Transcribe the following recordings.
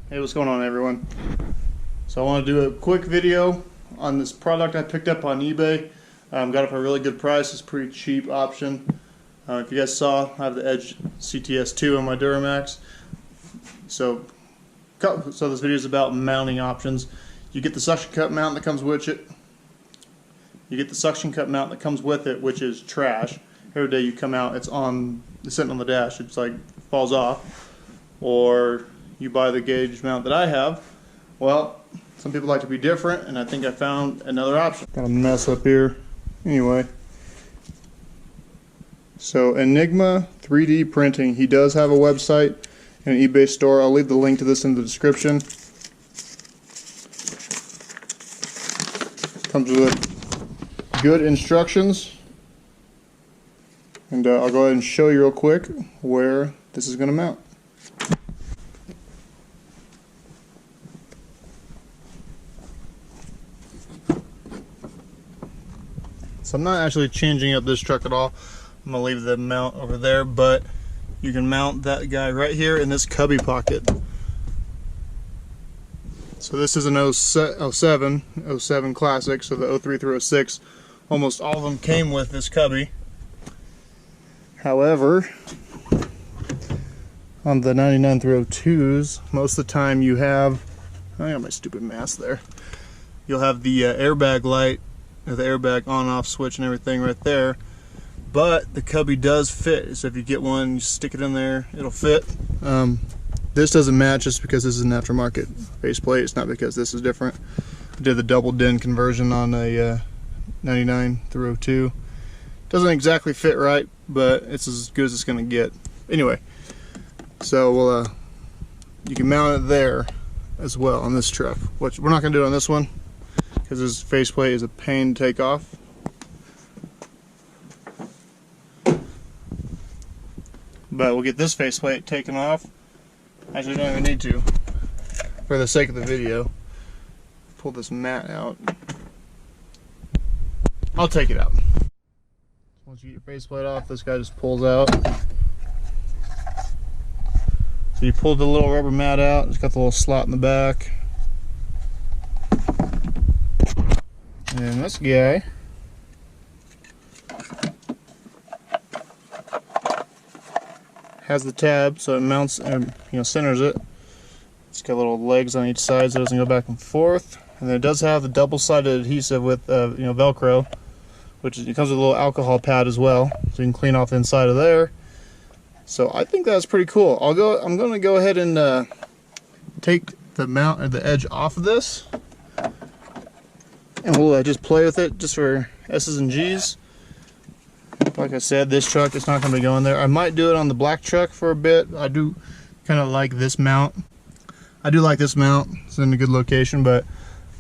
Hey, what's going on, everyone? So I want to do a quick video on this product I picked up on eBay. Got it for a really good price. It's a pretty cheap option. If you guys saw, I have the Edge CTS2 on my Duramax. So this video is about mounting options. You get the suction cup mount that comes with it. You get the suction cup mount that comes with it, which is trash. Every day you come out, it's sitting on the dash. It's like falls off. Or you buy the gauge mount that I have. Well, some people like to be different, and I think I found another option. Got a mess up here. Anyway, so Enigma 3D Printing. He does have a website and an eBay store. I'll leave the link to this in the description. Comes with good instructions, and I'll go ahead and show you real quick where this is going to mount. So I'm not actually changing up this truck at all. I'm going to leave the mount over there, but you can mount that guy right here in this cubby pocket. So this is an 07 Classic, so the 03 through 06, almost all of them came with this cubby. However, on the 99 through 02s, most of the time you have, I got my stupid mask there, you'll have the airbag light, the airbag on-off switch and everything right there, but the cubby does fit. So if you get one, you stick it in there, it'll fit. This doesn't match just because this is an aftermarket faceplate. It's not because this is different. I did the double DIN conversion on a 99 through 02. Doesn't exactly fit right, but it's as good as it's gonna get. Anyway, so you can mount it there as well on this truck, which we're not gonna do it on this one, because this faceplate is a pain to take off. But we'll get this faceplate taken off. Actually, don't even need to, for the sake of the video. Pull this mat out. I'll take it out. Once you get your faceplate off, this guy just pulls out. So you pull the little rubber mat out. It's got the little slot in the back. And this guy has the tab, so it mounts and centers it. It's got little legs on each side so it doesn't go back and forth. And then it does have the double-sided adhesive with Velcro, which it comes with a little alcohol pad as well, so you can clean off the inside of there. So I think that's pretty cool. I'm going to go ahead and take the mount or the edge off of this, and we'll just play with it just for S's and G's. Like I said, this truck is not going to be going there. I might do it on the black truck for a bit. I do kind of like this mount. I do like this mount. It's in a good location, but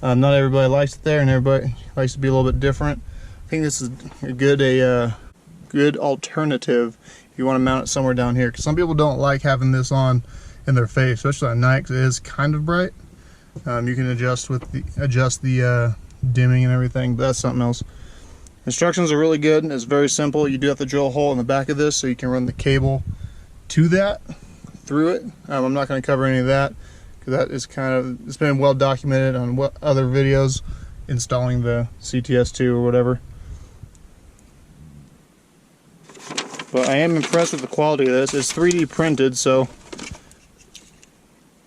not everybody likes it there, and everybody likes to be a little bit different. I think this is a good alternative if you want to mount it somewhere down here, because some people don't like having this on in their face, especially at night, because it is kind of bright. You can adjust the dimming and everything, but that's something else. Instructions are really good. It's very simple. You do have to drill a hole in the back of this so you can run the cable to that, through it. I'm not going to cover any of that, because that is it's been well documented on other videos installing the CTS2 or whatever. But I am impressed with the quality of this. It's 3D printed, so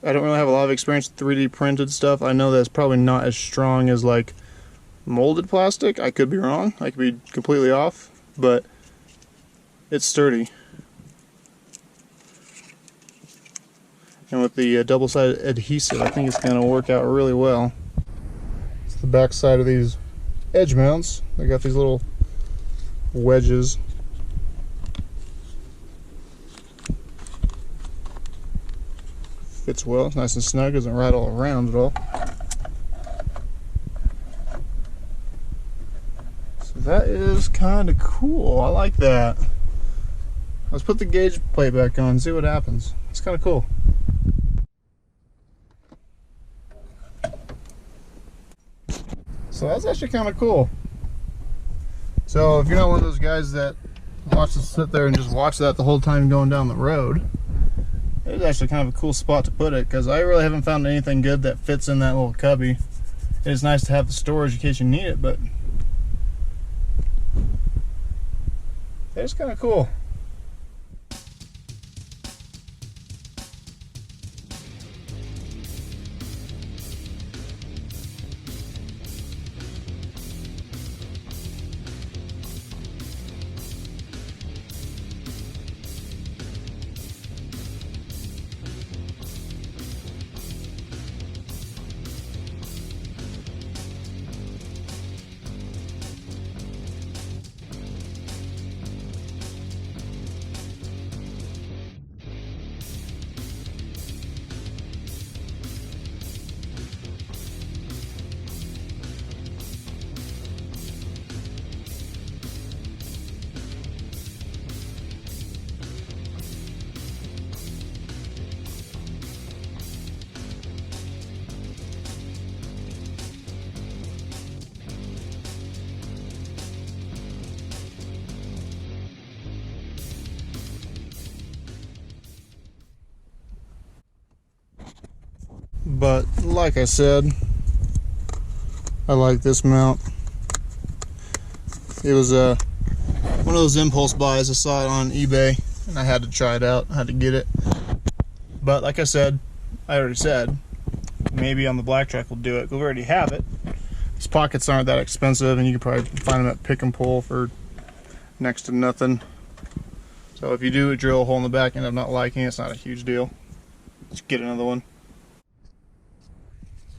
I don't really have a lot of experience with 3D printed stuff. I know that it's probably not as strong as like molded plastic. I could be wrong. I could be completely off, but it's sturdy. And with the double-sided adhesive, I think it's going to work out really well. It's the back side of these edge mounts. They got these little wedges. Fits well. It's nice and snug. Doesn't rattle around at all. That is kind of cool. I like that. Let's put the gauge plate back on and see what happens. It's kind of cool. So that's actually kind of cool. So if you're not one of those guys that wants to sit there and just watch that the whole time going down the road, it's actually kind of a cool spot to put it, because I really haven't found anything good that fits in that little cubby. It is nice to have the storage in case you need it, but it's kind of cool. But like I said, I like this mount. It was one of those impulse buys. I saw it on eBay and I had to try it out. I had to get it. But like I said, maybe on the black truck we'll do it, because we already have it. These pockets aren't that expensive, and you can probably find them at Pick and Pull for next to nothing. So if you do drill a hole in the back and end up not liking it, it's not a huge deal. Just get another one.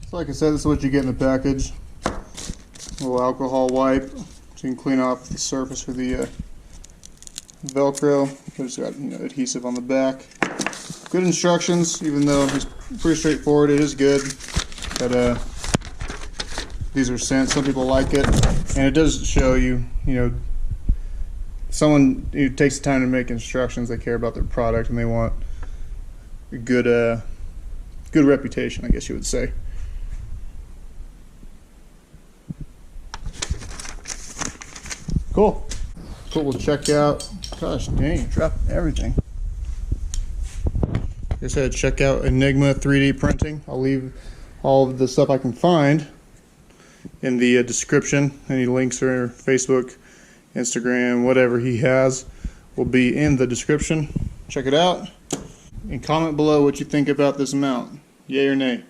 So like I said, this is what you get in the package. A little alcohol wipe so you can clean off the surface for the Velcro. It's got adhesive on the back. Good instructions, even though it's pretty straightforward. It is good, but these are scents. Some people like it, and it does show you, someone who takes the time to make instructions. They care about their product and they want a good reputation, I guess you would say. Cool. We'll check out. Gosh dang, dropping everything. Like I said, check out Enigma 3D printing. I'll leave all of the stuff I can find in the description. Any links or Facebook, Instagram, whatever he has will be in the description. Check it out and comment below what you think about this mount. Yay or nay.